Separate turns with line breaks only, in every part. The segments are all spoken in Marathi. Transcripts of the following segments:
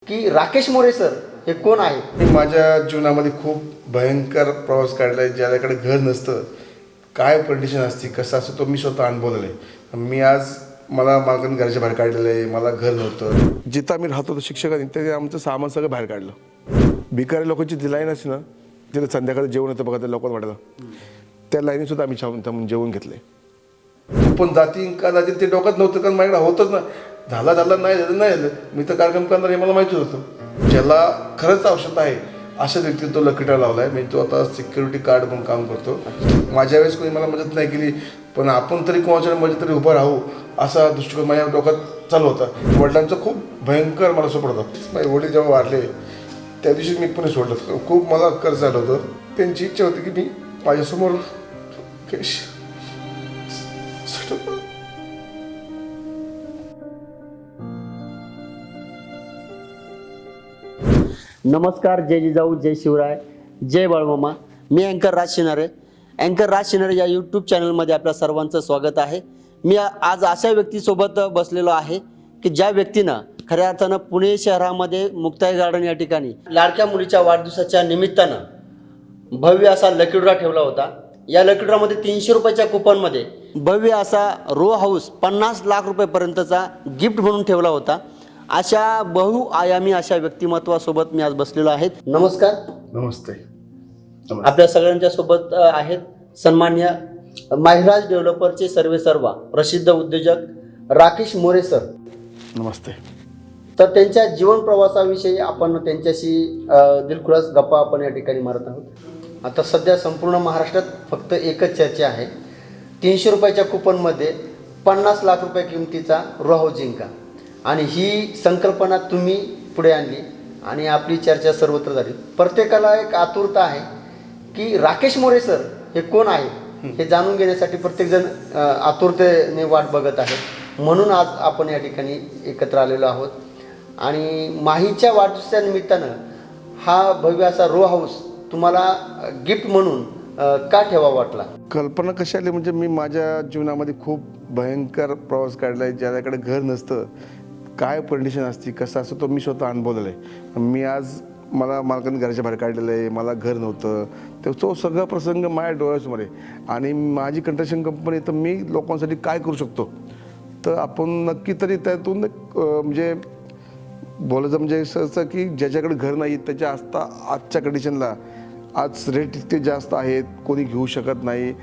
की राकेश मोरे सर हे कोण आहेत?
मी माझ्या जीवनामध्ये खूप भयंकर प्रवास काढला आहे. ज्याच्याकडे घर नसतं, काय कंडिशन असते, कसं असतं, तो मी स्वतः अनुभवलेलं आहे. मी आज मला मालकाने घराच्या बाहेर काढलेलं आहे. मला घर नव्हतं. जिथं आम्ही राहत होतो शिक्षकांनी ते आमचं सामान सगळं बाहेर काढलं. भिकारी लोकांची जी लाईन असते ना, तिथे संध्याकाळी जेवण येतं बघा त्या लोकांना वाटायला, त्या लाईनीसुद्धा आम्ही थांबून जेवण घेतले. पण जाती का जातील ते डोक्यात नव्हतं, कारण माझ्याकडे होतच ना. झाला नाही झालं. मी तर कार्यक्रम करणार हे मला माहितीच होतं. ज्याला खरंच आवश्यकता आहे अशाच व्यक्तीला तो लकीटा लावला आहे. म्हणजे तो आता सिक्युरिटी गार्ड म्हणून काम करतो. माझ्या वेळेस कोणी मला मदत नाही केली, पण आपण तरी कोणाच्या मध्ये तरी उभं राहू असा दृष्टिकोन माझ्या डोक्यात चालू होता. वडिलांचा खूप भयंकर मला सपोर्ट होता. माझे वडील जेव्हा वारले त्या दिवशी मी पुणे सोडलं. खूप मला कर्ज झालं होतं. त्यांची इच्छा होती की मी माझ्यासमोर
नमस्कार, जय जिजाऊ, जय शिवराय, जय बाळमामा. मी अँकर राज शिनारे. अँकर राज शिनारे या यूट्यूब चॅनलमध्ये आपल्या सर्वांचं स्वागत आहे. मी आज अशा व्यक्तीसोबत बसलेलो आहे की ज्या व्यक्तीनं खऱ्या अर्थानं पुणे शहरामध्ये मुक्ताई गार्डन या ठिकाणी लाडक्या मुलीच्या वाढदिवसाच्या निमित्तानं भव्य असा लकी ड्रॉ ठेवला होता. या लकी ड्रॉमध्ये 300 रुपयाच्या कुपनमध्ये भव्य असा रो हाऊस 50 लाख रुपयेपर्यंतचा गिफ्ट म्हणून ठेवला होता. अशा बहुआयामी अशा व्यक्तिमत्वासोबत मी आज बसलेलो आहे. नमस्कार.
नमस्ते.
आपल्या सगळ्यांच्या सोबत आहेत सन्मान्य माहिराज डेव्हलपरचे सर्वेसर्वा प्रसिद्ध उद्योजक राकेश मोरे सर.
नमस्ते.
तर त्यांच्या जीवन प्रवासाविषयी आपण त्यांच्याशी दिलखुलास गप्पा आपण या ठिकाणी मारत आहोत. आता सध्या संपूर्ण महाराष्ट्रात फक्त एकच चर्चा आहे, 300 रुपयाच्या कुपनमध्ये 50 लाख रुपये किमतीचा रो हाऊस जिंका. आणि ही संकल्पना तुम्ही पुढे आणली आणि आपली चर्चा सर्वत्र झाली. प्रत्येकाला एक आतुरता आहे की राकेश मोरे सर हे कोण आहेत हे जाणून घेण्यासाठी प्रत्येकजण आतुरतेने वाट बघत आहे. म्हणून आज आपण या ठिकाणी एकत्र आलेलो आहोत. आणि माहीच्या वाढदिवसाच्या निमित्तानं हा भव्य असा रो हाऊस तुम्हाला गिफ्ट म्हणून का ठेवा वाटला?
कल्पना कशी आली म्हणजे मी माझ्या जीवनामध्ये खूप भयंकर प्रवास काढला आहे. ज्याच्याकडे घर नसतं, काय कंडिशन असते, कसं असतं, तो मी स्वतः अनुभवलेलं आहे. मी आज मला मालकाने घराच्या बाहेर काढलेलं आहे. मला घर नव्हतं. तो सगळा प्रसंग माझ्या डोळ्यासमोर आहे. आणि माझी कंस्ट्रक्शन कंपनी, तर मी लोकांसाठी काय करू शकतो, तर आपण नक्की तरी त्यातून म्हणजे बोलायचं म्हणजे असं की ज्याच्याकडे घर नाही त्याच्या आजच्या कंडिशनला आज रेट इतके जास्त आहेत, कोणी घेऊ शकत नाही.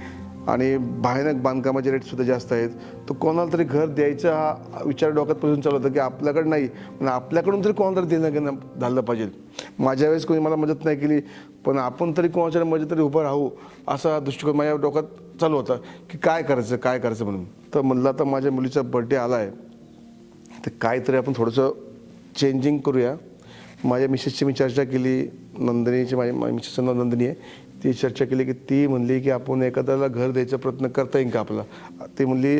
आणि भयानक बांधकामाचे रेटसुद्धा जास्त आहेत. तर कोणाला तरी घर द्यायचा हा विचार डोक्यात पासून चालू होता की आपल्याकडे नाही, पण आपल्याकडून तरी कोणाला तरी देणं घेणं झालं पाहिजे. माझ्या वेळेस कोणी मला मदत नाही केली, पण आपण तरी कोणाच्या मध्ये तरी उभं राहू असा दृष्टिकोन माझ्या डोक्यात चालू होता की काय करायचं म्हणून. तर म्हणलं आता माझ्या मुलीचा बड्डे आला आहे, तर काहीतरी आपण थोडंसं चेंजिंग करूया. माझ्या मिसेसची मी चर्चा केली, नंदिनीची, माझी मिसेसचं नाव नंदिनी आहे, ती चर्चा केली की ती म्हणली की आपण एखाद्याला घर द्यायचा प्रयत्न करता येईल का आपला. ती म्हणली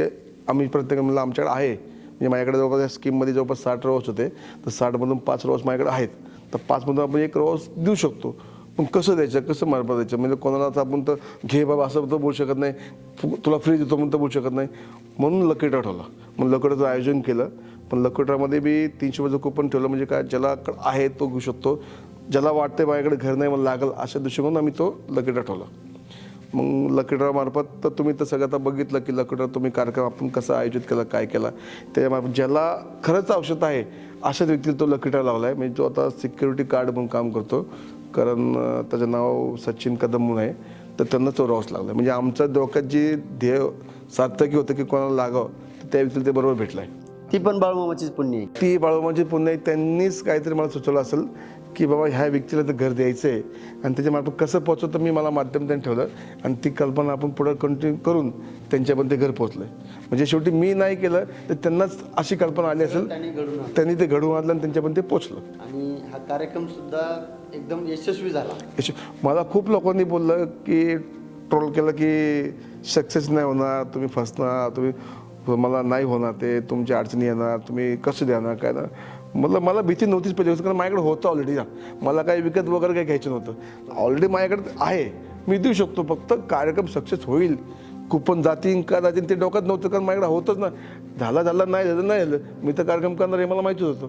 आम्ही प्रत्येक म्हणलं आमच्याकडे आहे, म्हणजे माझ्याकडे जवळपास या स्कीममध्ये जवळपास 60 रोज होते, तर 60मधून 5 रोज माझ्याकडे आहेत, तर 5मधून आपण 1 रोज देऊ शकतो. पण कसं द्यायचं, कसं मार्फत द्यायचं, म्हणजे कोणाला आपण तर घे बाबा असं तर बोलू शकत नाही, तुला फ्री देतो म्हणून तर बोलू शकत नाही. म्हणून लकी ड्रॉ ठेवला. मग लकी ड्रॉचं आयोजन केलं. पण लकी ड्रॉमध्ये बी 300 रुपयाचं कुपन ठेवलं, म्हणजे काय ज्याला आहे तो घेऊ शकतो, ज्याला वाटतं माझ्याकडे घर नाही मला लागेल अशा दृष्टिकोन आम्ही तो लकी ड्रॉ ठेवला. मग लकी ड्रॉ मार्फत तर तुम्ही तर सगळं आता बघितलं की लकी ड्रॉ तुम्ही कार्यक्रम आपण कसा आयोजित केला, काय केला, त्याच्यामार्फत ज्याला खरंच आवश्यकता आहे अशाच व्यक्तीला तो लकी ड्रॉ लावला आहे. म्हणजे तो आता सिक्युरिटी गार्ड म्हणून काम करतो, कारण त्याचं नाव सचिन कदम म्हणून आहे, तर त्यांना तो रॉस लागला. म्हणजे आमच्या डोक्यात जी ध्येय सार्थकी होतं की कोणाला लागावं, तर त्या व्यक्तीला ते बरोबर भेटलं आहे.
ती पण बाळमामाचीच पुण्य आहे.
ती बाळमामाची पुण्य आहे. त्यांनीच काहीतरी मला सुचवलं असेल की बाबा ह्या व्यक्तीला तर घर द्यायचं आहे, आणि त्याच्यामार्फत कसं पोहोचवतं मी मला माध्यम त्यांनी ठेवलं, आणि ती कल्पना आपण पुढं कंटिन्यू करून त्यांच्यापर्यंत ते घर पोहोचलं. म्हणजे शेवटी मी नाही केलं तर त्यांनाच अशी कल्पना आली असेल, त्यांनी ते घडवून आणलं आणि त्यांच्यापर्यंत ते पोचलं.
आणि हा कार्यक्रम सुद्धा एकदम यशस्वी झाला.
मला खूप लोकांनी बोललं की ट्रोल केलं की सक्सेस नाही होणार, तुम्ही फसणार, मला नाही होणार, ते तुमच्या अडचणी येणार, तुम्ही कसं देणार काय ना. मला भीती नव्हतीच पाहिजे, कारण माझ्याकडे होतं ऑलरेडी ना. मला काही विकत वगैरे काही घ्यायचं नव्हतं, ऑलरेडी माझ्याकडे आहे, मी देऊ शकतो. फक्त कार्यक्रम सक्सेस होईल, कुपन जातील का जातील ते डोक्यात नव्हतं, कारण माझ्याकडे होतंच ना. झाला नाही झालं, मी तर कार्यक्रम करणार हे मला माहितीच होतं.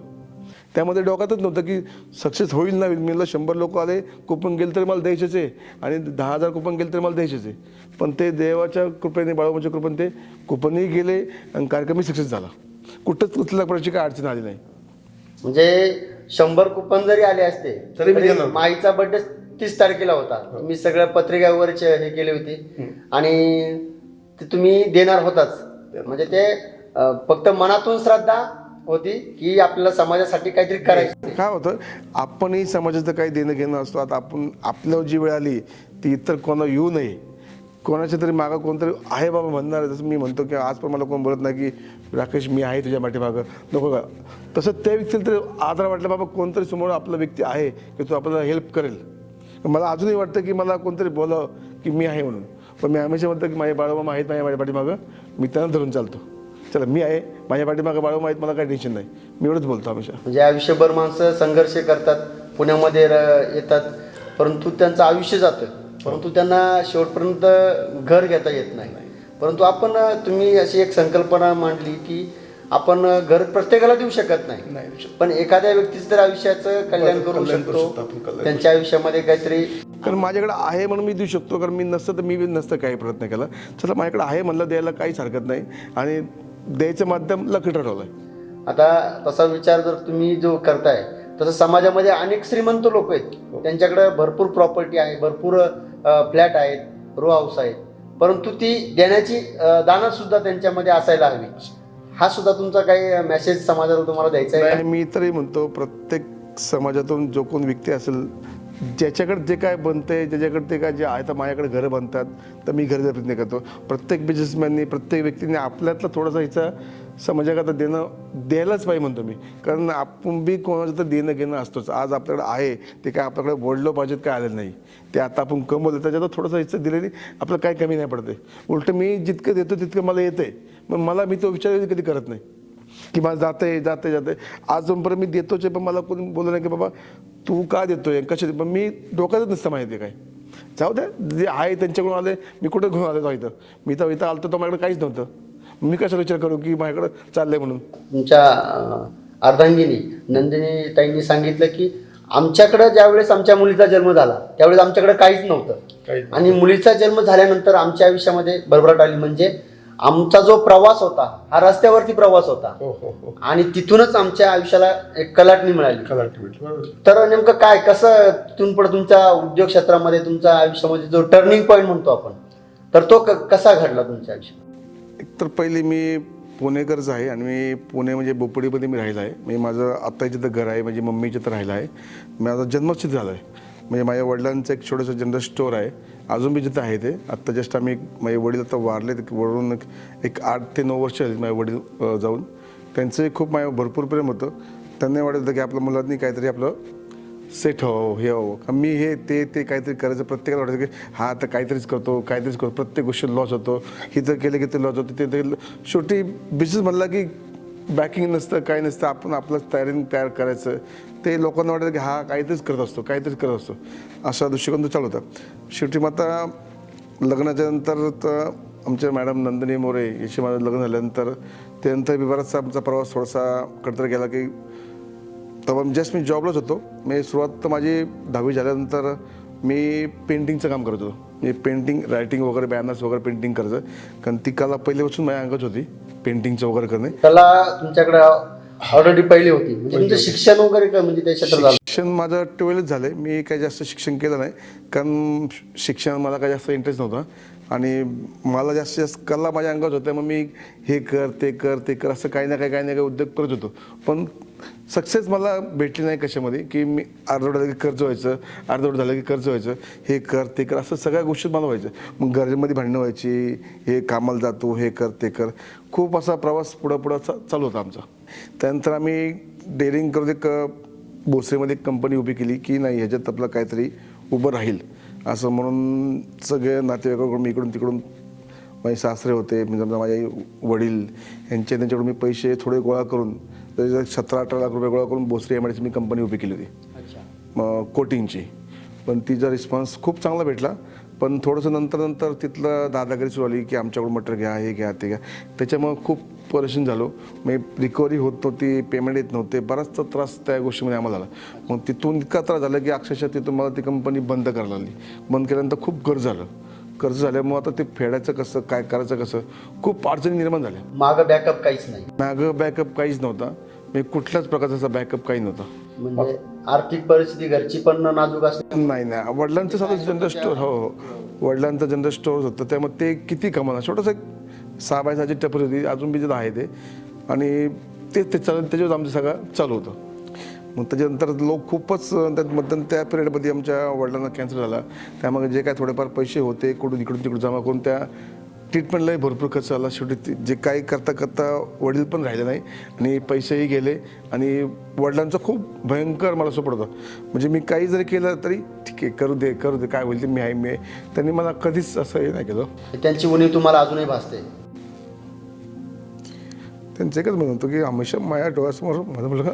त्यामध्ये डोक्यातच नव्हतं की सक्सेस होईल ना होईल. मी म्हणलं 100 लोक आले कुपन गेले तरी मला द्यायचेच आहे आणि 10,000 कुपन गेले तरी मला द्यायचेच आहे. पण ते देवाच्या कृपेने बाळूमाच्या कृपेने ते कुपनही गेले आणि कार्यक्रमही सक्सेस झाला. कुठंच कुठल्या प्रकारची काय अडचण आली नाही.
म्हणजे 100 कुपन जरी आले असते
तरी मी देणार.
माईचा बर्थडे 30 तारखेला होता. तुम्ही सगळ्या पत्रिकावर हे केले होते आणि ते तुम्ही देणार होताच. म्हणजे ते फक्त मनातून श्रद्धा होती की आपल्याला समाजासाठी काहीतरी करायचं.
काय होतं, आपणही समाजाचं काही देणं घेणं असतो. आता आपण आपल्यावर जी वेळ आली ती इतर कोणा येऊ नये. कोणाच्या तरी मागं कोणतरी आहे बाबा म्हणणार. जसं मी म्हणतो की आज पण मला कोण बोलत नाही की राकेश मी आहे तुझ्या पाठीमागं नको का. तसं त्या व्यक्तीला तरी आदर वाटला बाबा कोणतरी समोर आपला व्यक्ती आहे की तो आपल्याला हेल्प करेल. मला अजूनही वाटतं की मला कोणतरी बोलावं की मी आहे म्हणून. पण मी हमेशा म्हणतो की माझे बाळूमामा आहेत माझ्या पाठीमागं, मी त्यांना धरून चालतो. चला मी आहे माझ्या पाठीमागं बाळूमामा आहेत, मला काही टेन्शन नाही. मी एवढंच बोलतो हमेशा.
म्हणजे आयुष्यभर माणसं संघर्ष करतात, पुण्यामध्ये येतात, परंतु त्यांचं आयुष्य जातं, परंतु त्यांना शेवटपर्यंत घर घेता येत नाही. परंतु तुम्ही अशी एक संकल्पना मांडली की आपण घर प्रत्येकाला देऊ शकत नाही, पण एखाद्या व्यक्तीचं तर आयुष्याचं कल्याण करू शकतो, त्यांच्या आयुष्यामध्ये काहीतरी.
कारण माझ्याकडे आहे म्हणून मी देऊ शकतो. कारण मी नसतं तर मी नसतं काही प्रयत्न केला. चला माझ्याकडे आहे म्हणलं द्यायला काहीच हरकत नाही आणि द्यायचं माध्यम लकी ठरवलं आहे.
आता तसा विचार जर तुम्ही जो करताय तसं समाजामध्ये अनेक श्रीमंत लोक आहेत, त्यांच्याकडे भरपूर प्रॉपर्टी आहे, भरपूर फ्लॅट आहेत, रो हाऊस आहेत, परंतु ती देण्याची दानत सुद्धा त्यांच्यामध्ये असायला हवी. हा सुद्धा तुमचा काही मेसेज समाजाला तुम्हाला द्यायचा आहे?
आणि मी तरी म्हणतो प्रत्येक समाजातून जो कोण व्यक्ती असेल ज्याच्याकडे जे काय बनतंय, ज्याच्याकडे ते काय जे आहे तर माझ्याकडे घरं बनतात तर मी घर प्रयत्न करतो. प्रत्येक बिझनेसमॅननी प्रत्येक व्यक्तीने आपल्यातला थोडासा हिचा समाजाकरता द्यायलाच पाहिजे म्हणतो मी. कारण आपण बी कोणाचं तर देणं घेणं असतोच. आज आपल्याकडे आहे ते काय आपल्याकडे बोललो पाहिजेत काय आलेलं नाही, ते आता आपण कमवलं त्याच्यात थोडासा हिस्सा दिलेली आपल्याला काही कमी नाही पडते. उलटं मी जितकं देतो तितकं मला येतं आहे. मग मला मी तो विचार कधी करत नाही की मला जाते आजपर्यंत मी देतोच आहे. पण मला कोणी बोललं नाही की बाबा तू का देतोय कशा. पण मी डोक्यातच नसतं माहिती आहे काय. जाऊ द्या जे आहे त्यांच्याकडून आले, मी कुठं घेऊन आलो इथं. मी तर इथं आलो तर माझ्याकडे काहीच नव्हतं. मी कसा विचार करू की माझ्याकडं चाललंय म्हणून.
तुमच्या अर्धांगिनी नंदिनी ताईंनी सांगितलं की आमच्याकडं ज्यावेळेस आमच्या मुलीचा जन्म झाला त्यावेळेस आमच्याकडे काहीच नव्हतं, आणि मुलीचा जन्म झाल्यानंतर आमच्या आयुष्यामध्ये भरभराट आली. म्हणजे आमचा जो प्रवास होता हा रस्त्यावरती प्रवास होता, आणि तिथूनच आमच्या आयुष्याला एक कलाटणी मिळाली. तर नेमकं काय कसं तिथून पुढे तुमच्या उद्योग क्षेत्रामध्ये तुमच्या आयुष्यामध्ये जो टर्निंग पॉईंट म्हणतो आपण, तर तो कसा घडला तुमच्या आयुष्यात?
एकतर पहिले मी पुणेकरच आहे आणि मी पुणे म्हणजे बोपडीमध्ये मी राहिला आहे. म्हणजे माझं आत्ता जिथं घर आहे म्हणजे मम्मीचं तर राहिलं आहे. माझा जन्मच तिथं झाला आहे. म्हणजे माझ्या वडिलांचं एक छोटंसं जनरल स्टोअर आहे अजून बी जिथं आहे ते. आत्ता जस्ट आम्ही माझे वडील आता वारले वरून एक 8 ते 9 वर्ष झाली माझे वडील जाऊन. त्यांचंही खूप माझ्यावर भरपूर प्रेम होतं. त्यांनाही वाटत होतं की आपल्या मुलांनी काहीतरी आपलं सेट हो हे हो. मी हे ते काहीतरी करायचं. प्रत्येकाला वाटायचं की हा आता काहीतरीच करतो. प्रत्येक गोष्टी लॉस होतो. इथं केलं की ते लॉस होतं. ते शेवटी बिझनेस म्हणला की बॅकिंग नसतं काही नसतं. आपण आपलं तयार करायचं. ते लोकांना वाटायचं की हा काहीतरीच करत असतो असा दृष्टिकोन तो चालू होता. शेवटी मग आता लग्नाच्या नंतर तर आमच्या मॅडम नंदिनी मोरे याशी माझं लग्न झाल्यानंतर त्यानंतर बराचसा आमचा प्रवास थोडासा कडतर गेला की तेव्हा जस्ट मी जॉबलाच होतो. मी सुरुवात तर माझी 10वी झाल्यानंतर मी पेंटिंगचं काम करत होतो. मी पेंटिंग रायटिंग वगैरे बॅनर्स वगैरे पेंटिंग करायचं. कारण ती कला पहिल्यापासून माझ्या अंगात होती पेंटिंगचं वगैरे करणे.
कला तुमच्याकडे ऑलरेडी पहिली होती. म्हणजे तुमचं शिक्षण वगैरे काय म्हणजे त्या क्षेत्रात झालं?
शिक्षण माझं 12th झालं. मी काही जास्त शिक्षण केलं नाही कारण शिक्षण मला काही जास्त इंटरेस्ट नव्हता आणि मला जास्त कला माझ्या अंगात होत्या. मग मी हे कर ते कर असं काही ना काही उद्योग करत होतो. पण सक्सेस मला भेटली नाही कशामध्ये की मी अर्धवट झालं की कर्ज व्हायचं, अर्धवट झालं की कर्ज व्हायचं, हे कर ते कर असं सगळ्या गोष्टी मला व्हायचं. मग घरामध्ये भांडणं व्हायची, हे कामाला जातो हे कर ते कर. खूप असा प्रवास पुढं चालू होता आमचा. त्यानंतर आम्ही डेअरिंग करून एक भोसरीमध्ये एक कंपनी उभी केली की नाही ह्याच्यात आपलं काहीतरी उभं राहील असं म्हणून सगळे नातेवाईकाकडून इकडून तिकडून माझे सासरे होते म्हणजे माझे वडील त्यांच्याकडून मी पैसे थोडे गोळा करून 17-18 लाख रुपये गोळा करून भोसरी एमआयडीसी मी कंपनी उभी केली होती कोटिंगची. पण तिचा रिस्पॉन्स खूप चांगला भेटला. पण थोडंसं नंतर तिथलं दादागिरी सुरू आली की आमच्याकडून मटेरियल घ्या हे घ्या ते घ्या. त्याच्यामुळं खूप परेशान झालो. मी रिकव्हरी होत नव्हती, पेमेंट येत नव्हते, बराचसा त्रास त्या गोष्टीमध्ये आम्हाला झाला. मग तिथून इतका त्रास झाला की अक्षरशः तिथून मला ती कंपनी बंद करायला लागली. बंद केल्यानंतर खूप कर्ज झालं. कर्ज झाल्यामुळे आता ते फेडायचं कसं, काय करायचं कसं, खूप अडचणी निर्माण झाल्या.
मागं बॅकअप काहीच नाही,
मागं बॅकअप काहीच नव्हता. मी कुठल्याच प्रकारचा बॅकअप काही नव्हता.
म्हणजे आर्थिक परिस्थिती घरची पण नाजूक असते.
नाही, वडिलांचं साधं जनरल स्टोअर, हो, वडिलांचं जनरल स्टोअर होतं. त्यामुळे ते किती कमाना, छोटंसं 6 बाय 6ची टपरी होती, अजून बी जे आहे ते, आणि ते चालत त्याच्यावर आमचं सगळं चालू होतं. मग त्याच्यानंतर लोक खूपच त्या पिरियडमध्ये आमच्या वडिलांना कॅन्सर झाला. त्यामुळे जे काय थोडेफार पैसे होते कुठून इकडून तिकडून जमा करून त्या ट्रीटमेंटलाही भरपूर खर्च आला. शेवटी जे काही करता वडील पण राहिले नाही आणि पैसेही गेले. आणि वडिलांचा खूप भयंकर मला सपोर्ट होता. म्हणजे मी काही जरी केलं तरी ठीक आहे, करू दे काय होईल ते, मी आहे. त्यांनी मला कधीच असं हे नाही केलं.
त्यांची उणीव तुम्हाला अजूनही भासते.
त्यांचं एकच म्हणतो की हमेशा माझ्या डोळ्यासमोर माझा मुलगा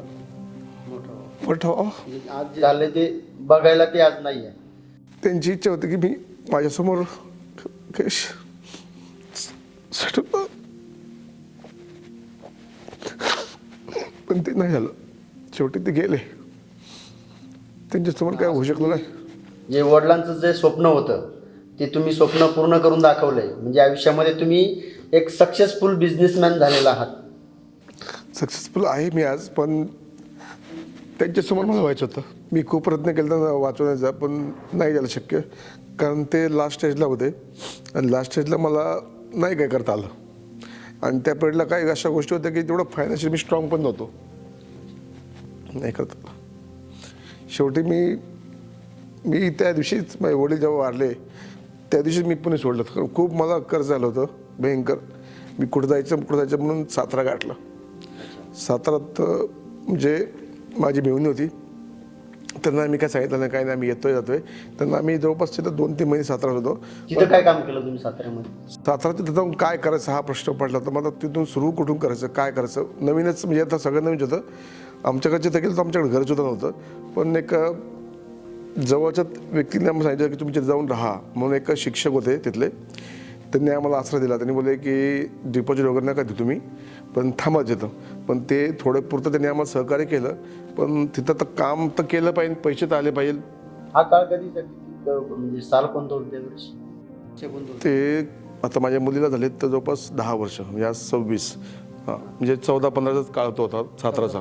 मोठा व्हावा.
आज झाले ते बघायला ते आज नाही आहे.
त्यांची इच्छा होती की मी माझ्यासमोर पण ते नाही झालं. शेवटी ते गेले. त्यांच्यासमोर काय होऊ शकलं नाही.
जे वडिलांचं जे स्वप्न होतं ते तुम्ही स्वप्न पूर्ण करून दाखवलंय. म्हणजे आयुष्यामध्ये तुम्ही एक सक्सेसफुल बिझनेसमॅन झालेला आहात.
सक्सेसफुल आहे मी आज, पण त्यांच्यासमोर मला व्हायचं होतं. मी खूप प्रयत्न केला वाचवण्याचा, पण नाही झालं शक्य. कारण ते लास्ट स्टेजला होते आणि लास्ट स्टेजला मला नाही काय करता आलं. आणि त्या पिरियडला काही अशा गोष्टी होत्या की तेवढं फायनान्शियल मी स्ट्रॉंग पण नव्हतो, नाही करता आलं. शेवटी मी त्या दिवशीच माझे वडील जेव्हा वारले त्या दिवशीच मी पुणे सोडलं. कारण खूप मला कर्ज झालं होतं भयंकर. मी कुठं जायचं म्हणून सातारा गाठलं. सातारात म्हणजे माझी मेहुणी होती. त्यांना मी काय सांगितलं नाही, काय नाही, आम्ही जातोय. त्यांना आम्ही जवळपास तिथं 2-3 महिने सातारात होतो.
तिथं काय काम केलं तुम्ही साताऱ्यामध्ये?
सातारा तिथं जाऊन काय करायचं हा प्रश्न पडला. तर मला तिथून सुरू कुठून करायचं, काय करायचं, नवीनच, म्हणजे आता सगळं नवीन होतं. आमच्याकडचे तर गेलं तर आमच्याकडे घर सुद्धा नव्हतं. पण एक जवळच्या व्यक्तीने आम्हाला सांगितलं की तुम्ही तिथे जाऊन राहा म्हणून. एक शिक्षक होते तिथले, त्यांनी आम्हाला आश्रय दिला. त्यांनी बोलले की डिपॉझिट वगैरे नका देऊ तुम्ही, पण थांबा येतं. पण ते थोडे पुरतं त्यांनी आम्हाला सहकार्य केलं. पण तिथं तर काम तर केलं पाहिजे, पैसे तर आले पाहिजे.
हा काळ कधी म्हणजे साल कोणतं होतं त्यावेळेस?
ते आता माझ्या मुलीला झाले तर जवळपास 10 वर्ष, म्हणजे आज 26, म्हणजे 14-15चाच काळ तो होता साताराचा.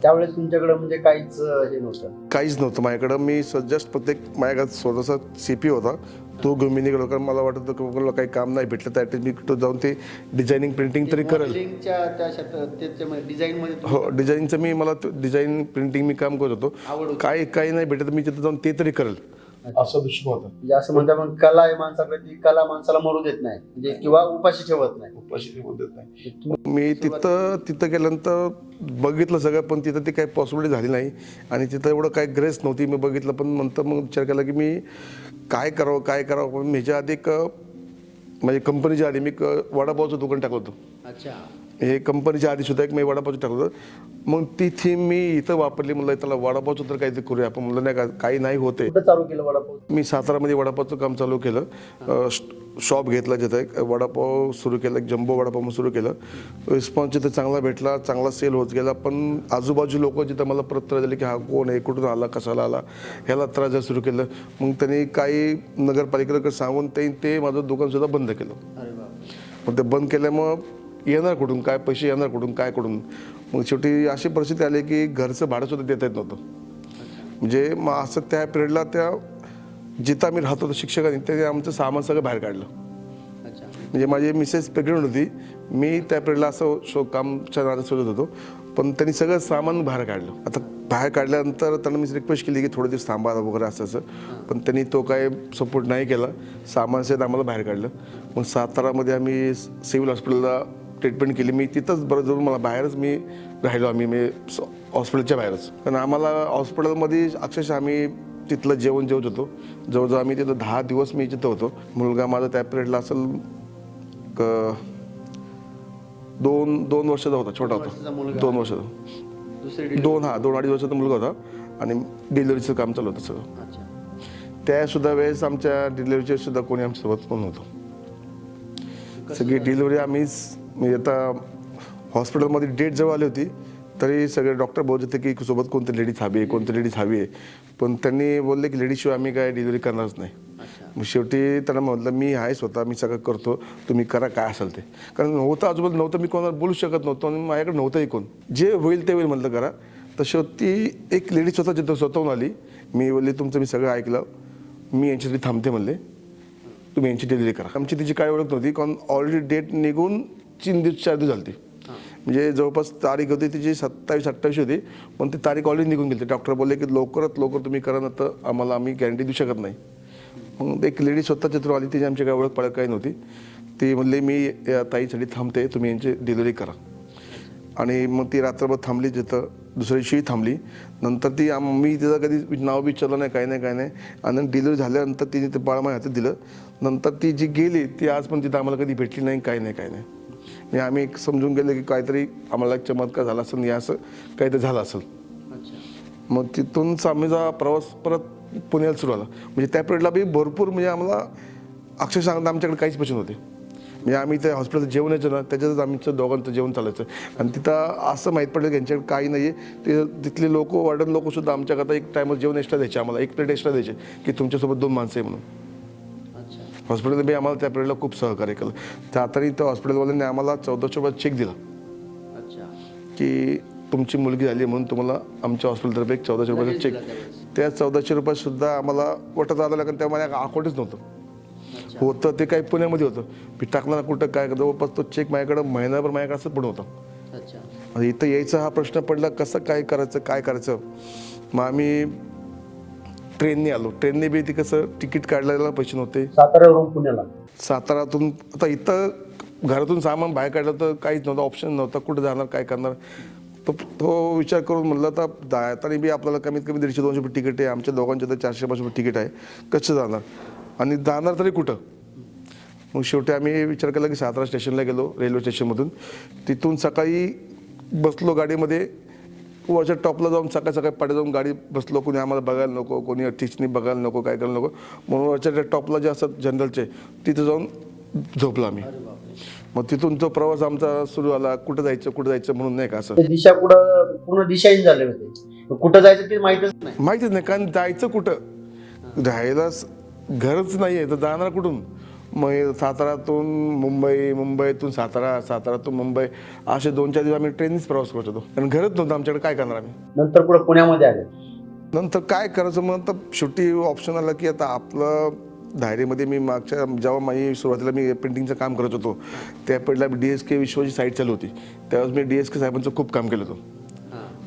त्यावेळेस तुमच्याकडे म्हणजे काहीच हे नव्हतं?
काहीच नव्हतं माझ्याकडं. मी जस्ट माझ्याकडे स्वतःचा CP होता, तो घेऊन मी निघालो. कारण मला वाटतं की मला काही काम नाही भेटलं तर ॲटलीस्ट मी कुठं जाऊन ते डिझायनिंग प्रिंटिंग तरी करेल. हो, डिझाईनचं मला डिझाईन प्रिंटिंग मी काम करत होतो. काही नाही भेटत मी तिथं जाऊन ते तरी करेल असं विषय होता.
म्हणजे असं म्हणतात पण कला आहे माणसाकडे, ती कला माणसाला मरू देत नाही, म्हणजे किंवा उपाशी ठेवत नाही.
मी तिथं गेल्यानंतर बघितलं सगळं, पण तिथं ती काही पॉसिबिलिटी झाली नाही. आणि तिथं एवढं काही ग्रेस नव्हती. मी बघितलं, पण नंतर मग विचार केला की मी काय करावं. पण ह्याच्या आधी म्हणजे कंपनीच्या आधी मी वडापावचं दुकान टाकलं होतं.
अच्छा.
हे कंपनीच्या आधी सुद्धा एक मी वडापावचं टाकलं होतं. मग ती थीम मी इथं वापरली. म्हणलं त्याला वडापावचं तर काहीतरी करूया आपण. म्हणलं नाही, काही नाही होते.
कुठं चालू केलं वडापाव?
मी सातारामध्ये वडापावचं काम चालू केलं. शॉप घेतला, जिथं एक वडापाव सुरू केलं, एक जम्बो वडापाव सुरू केलं. रिस्पॉन्स जिथं चांगला भेटला, चांगला सेल होत गेला. पण आजूबाजू लोक जिथं मला परत त्रास झाले की हा कोण आहे, कुठून आला, कशाला आला, ह्याला त्रास द्यायला सुरू केलं. मग त्यांनी काही नगरपालिकेला सांगून ते माझं दुकानसुद्धा बंद केलं.
अरे बाप.
मग ते बंद केल्यामुळं येणार कुठून, काय पैसे येणार कुठून, काय कुठून. मग शेवटी अशी परिस्थिती आली की घरचं भाडं सुद्धा देता येत नव्हतं. म्हणजे मग असं त्या पिरियडला जिथं आम्ही राहत होतो शिक्षकांनी ते आमचं सामान सगळं बाहेर काढलं. म्हणजे माझी मिसेस प्रेग्नंट होती. मी त्या पिरियडला असं कामच्या नादात शोधत होतो, पण त्यांनी सगळं सामान बाहेर काढलं. आता बाहेर काढल्यानंतर त्यांना मी रिक्वेस्ट केली की थोडे दिवस थांबा वगैरे असं. पण त्यांनी तो काय सपोर्ट नाही केला. सामान सहित आम्हाला बाहेर काढलं. मग सातारामध्ये आम्ही सिव्हिल हॉस्पिटलला ट्रीटमेंट केली. मी तिथंच बरं जाऊन मला बाहेरच मी राहिलो. आम्ही हॉस्पिटलच्या बाहेरच. कारण आम्हाला हॉस्पिटलमध्ये अक्षरशः आम्ही तिथलं जेवण जेवत होतो. जवळजवळ आम्ही तिथं 10 दिवस मी तिथं होतो. मुलगा माझा त्या पिरियडला असेल 2 वर्षाचा होता, छोटा होता. 2 वर्षाचा, 2-2.5 वर्षाचा मुलगा होता. आणि डिलिव्हरीचं काम चालू होतं सगळं. त्यासुद्धा वेळेस आमच्या डिलिव्हरीचे सुद्धा कोणी आमच्यासोबत पण नव्हतं. सगळी डिलिव्हरी आम्हीच. म्हणजे आता हॉस्पिटलमध्ये डेट जवळ आली होती तरी सगळे डॉक्टर बोलत होते की सोबत कोणती लेडीज हवी आहे, कोणती लेडीज हवी आहे. पण त्यांनी बोलले की लेडीजशिवाय आम्ही काय डिलिव्हरी करणारच नाही. मग शेवटी त्यांना म्हटलं मी आहे स्वतः, मी सगळं करतो, तुम्ही करा काय असेल ते. कारण नव्हतं आजूबाजू नव्हतं, मी कोणाला बोलू शकत नव्हतो आणि माझ्याकडे नव्हतंही कोण. जे होईल ते होईल म्हटलं करा. तर शेवटी एक लेडीज स्वतःहून आली. मी बोलले तुमचं मी सगळं ऐकलं, मी यांच्यासाठी थांबते म्हणले, तुम्ही यांची डिलिव्हरी करा. आमची तिची काय ओळख नव्हती कारण ऑलरेडी डेट निघून 4 दिवस झाली होती. म्हणजे जवळपास तारीख होती तिची 27-28 होती, पण ती तारीख ऑलरेडी निघून गेली. डॉक्टर बोलले की लवकरात लवकर तुम्ही करा, ना तर आम्ही गॅरंटी देऊ शकत नाही. मग एक लेडी स्वतःच्या थ्रू आली, तिची आमची काय ओळख पळख काही नव्हती. ती म्हणली मी या ताईसाठी थांबते, तुम्ही यांची डिलिव्हरी करा. आणि मग ती रात्रभर थांबली, तिथं दुसऱ्या दिवशी थांबली. नंतर मी तिचं कधी नाव विचारलं नाही, काय नाही. आणि डिलिव्हरी झाल्यानंतर तिने ते बाळ माझ्या हातात दिलं. नंतर ती जी गेली ती आज पण तिथं आम्हाला कधी भेटली नाही, काय नाही. म्हणजे आम्ही समजून गेलो की काहीतरी आम्हाला चमत्कार झाला असेल, या असं काहीतरी झालं असेल. मग तिथून आम्हीचा प्रवास परत पुण्याला सुरू आला. म्हणजे त्या पिरियडला बी भरपूर म्हणजे आम्हाला अक्षर सांगता आमच्याकडे काहीच पैसे नव्हते. म्हणजे आम्ही त्या हॉस्पिटलचं जेवण यायचं ना, त्याच्यातच आमचं दोघांचं जेवण चालायचं. आणि तिथं असं माहीत पडलं की यांच्याकडे काही नाही आहे. ते तिथले लोक, वॉर्डन लोकसुद्धा आमच्याकरता एक टायमर जेवण एक्स्ट्रा द्यायचे, आम्हाला 1 प्लेट एक्स्ट्रा द्यायचे की तुमच्यासोबत 2 माणसं आहे म्हणून. हॉस्पिटलने बी आम्हाला त्या पिरियडला खूप सहकार्य केलं. त्या आता त्या हॉस्पिटलवाल्यांनी आम्हाला 1400 रुपये चेक दिला की तुमची मुलगी झाली म्हणून तुम्हाला आमच्या हॉस्पिटलतर्फे एक 1400 रुपयाचा चेक. त्या 1400 रुपयेसुद्धा आम्हाला वाटत आलं, कारण त्या माझ्या अकाउंटच नव्हतं. होतं ते काही पुण्यामध्ये होतं, मी टाकलं कुठं काय, जवळपास तो चेक माझ्याकडं महिनाभर माझ्याकडे असं पडून होता. इथं यायचा हा प्रश्न पडला, कसं काय करायचं. मग आम्ही ट्रेनने आलो. ट्रेनने बी ती कसं तिकीट काढायला पैसे नव्हते.
साताऱ्यावरून पुण्याला.
सातारातून आता इथं घरातून सामान बाहेर काढलं तर काहीच नव्हतं, ऑप्शन नव्हता, कुठं जाणार काय करणार. तो विचार करून म्हणलं आता जाताना बी आपल्याला कमीत कमी 150-200 रुपये तिकीट आहे, आमच्या दोघांच्या तर 400-500 रुपये तिकीट आहे, कसं जाणार आणि जाणार तरी कुठं. मग शेवटी आम्ही विचार केला की सातारा स्टेशनला गेलो, रेल्वे स्टेशनमधून. तिथून सकाळी बसलो गाडीमध्ये, वरच्या टॉपला जाऊन सकाळी पाठी जाऊन गाडी बसलो. कोणी आम्हाला बघायला नको, कोणी टीचनी बघायला नको, काय करायला नको, म्हणून वरच्या त्या टॉपला जे असतात जनरलचे तिथं जाऊन झोपलो आम्ही. मग तिथून तो प्रवास आमचा सुरू झाला. कुठं जायचं म्हणून नाही का, असं
दिशा पूर्ण दिशाहीन झाले होते. कुठं जायचं ते माहीतच
नाही. कारण जायचं कुठं, राहायला घरच नाही आहे तर जाणार कुठून. मग सातारातून मुंबई, मुंबईतून सातारा, सातारातून मुंबई, असे 2-4 दिवस आम्ही ट्रेननीच प्रवास करत होतो. कारण घरच नव्हतं आमच्याकडे, काय करणार आम्ही.
नंतर पुढे पुण्यामध्ये आले.
नंतर काय करायचं मग आता शेवटी ऑप्शन आला की आता आपलं डायरीमध्ये मी जेव्हा माझी सुरुवातीला मी पेंटिंगचं काम करत होतो त्या पिरियडला DSK विश्वाची साईट चालू होती. त्यावेळेस मी DSK साहेबांचं खूप काम केलं होतं.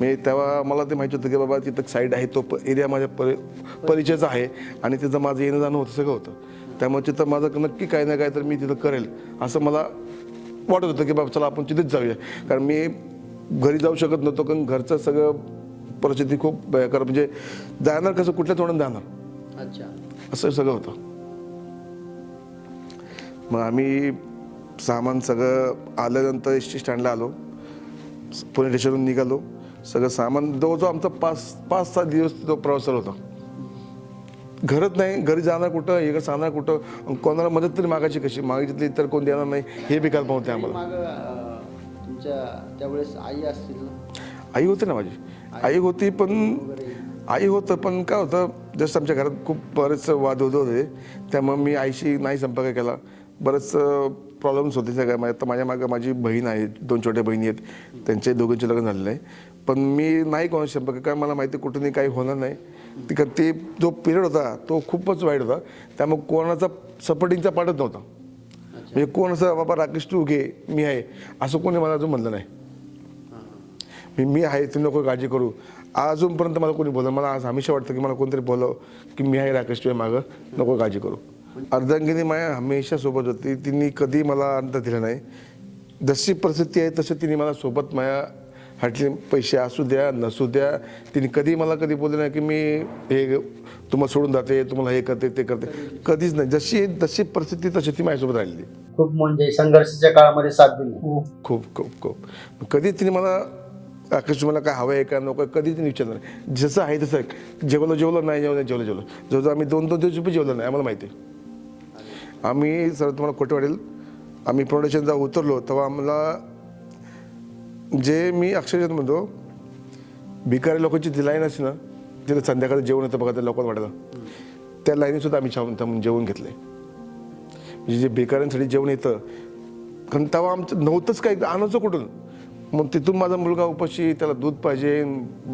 मी तेव्हा मला ते माहिती होतं की बाबा तिथं साईड आहे, तो एरिया माझ्या परिचयाचा आहे आणि तिथं माझं येणं जाणं होतं, सगळं होतं. त्यामुळे तिथं माझं नक्की काय ना काय तर मी तिथं करेल असं मला वाटत होतं की बाबा चला आपण तिथेच जाऊया. कारण मी घरी जाऊ शकत नव्हतो, कारण घरचं सगळं परिस्थिती खूप बेकार, म्हणजे जाणार कसं, कुठल्या तोंडाने जाणार, असं सगळं होतं. मग आम्ही सामान सगळं आल्यानंतर ST स्टँडला आलो, पुणे स्टेशनवरून निघालो. सगळं सामान जवळजवळ आमचा 5-6 दिवस तो प्रवास चालू होता. घरच नाही, घरी जाणार कुठं, हे जाणार कुठं, कोणाला मदत तरी मागायची कशी, मागितली तर कोण देणार नाही हे बी कल्पना होते आम्हाला.
तुमच्या त्यावेळेस आई असतील?
आई होती ना, माझी आई होती, पण आई होतं पण काय होतं, जस्ट आमच्या घरात खूप बरेच वाद होते. त्यामुळे मी आईशी नाही संपर्क केला. बरेच प्रॉब्लेम्स होते सगळ्या. माझ्या मागं माझी बहीण आहे, 2 छोट्या बहिणी आहेत, त्यांचे दोघांचे लग्न झालेलं आहे. पण मी नाही कोणाशी संपर्क, काय मला माहिती कुठूनही काही होणार नाही. ते जो पिरियड होता तो खूपच वाईट होता. त्यामुळे कोणाचा सपोर्टिंगचा पाठच नव्हता. म्हणजे कोण असं बाबा राकेश तू घे, मी आहे असं कोणी मला अजून म्हणलं नाही. मी आहे, तुम्ही नको काळजी करू, अजूनपर्यंत मला कोणी बोललं. मला आज हमेशा वाटतं की मला कोणतरी बोलावं की मी आहे राकेश, तुझ्या मागं, नको काळजी करू. अर्धांगिनी माझ्या हमेशा सोबत होती. तिने कधी मला अंतर दिलं नाही. जशी परिस्थिती आहे तसं तिने मला सोबत माझ्या हाटले पैसे असू द्या नसू द्या, तिने कधी मला कधी बोलले नाही की मी हे तुम्हाला सोडून जाते, तुम्हाला हे करते ते करते, कधीच नाही. जशी परिस्थिती तशी ती माझ्यासोबत राहिलेली.
खूप म्हणजे संघर्षाच्या काळामध्ये साथ दिली.
खूप खूप खूप. कधी तिने मला राकेश तुम्हाला काय हवं आहे का नको, कधी तिने विचारलं नाही. जसं आहे तसं, जेवलं नाही जेवलं जवळजवळ आम्ही 2-2 दिवस रुपये जेवलं नाही, आम्हाला माहिती आहे. आम्ही सर तुम्हाला खोटं वाटेल, आम्ही प्रोडक्शन जेव्हा उतरलो तेव्हा आम्हाला जे मी अक्षरशः म्हणतो, भिकारी लोकांची जी लाईन असते ना, तिथे संध्याकाळी जेवण येतं बघा त्या लोकांना वाटायला, त्या लाईनीसुद्धा आम्ही थांबून जेवण घेतलं आहे. म्हणजे जे बेकारांसाठी जेवण येतं, कारण तेव्हा आमचं नव्हतंच काही, आणायचं कुठून. मग तिथून माझा मुलगा उपाशी, त्याला दूध पाहिजे,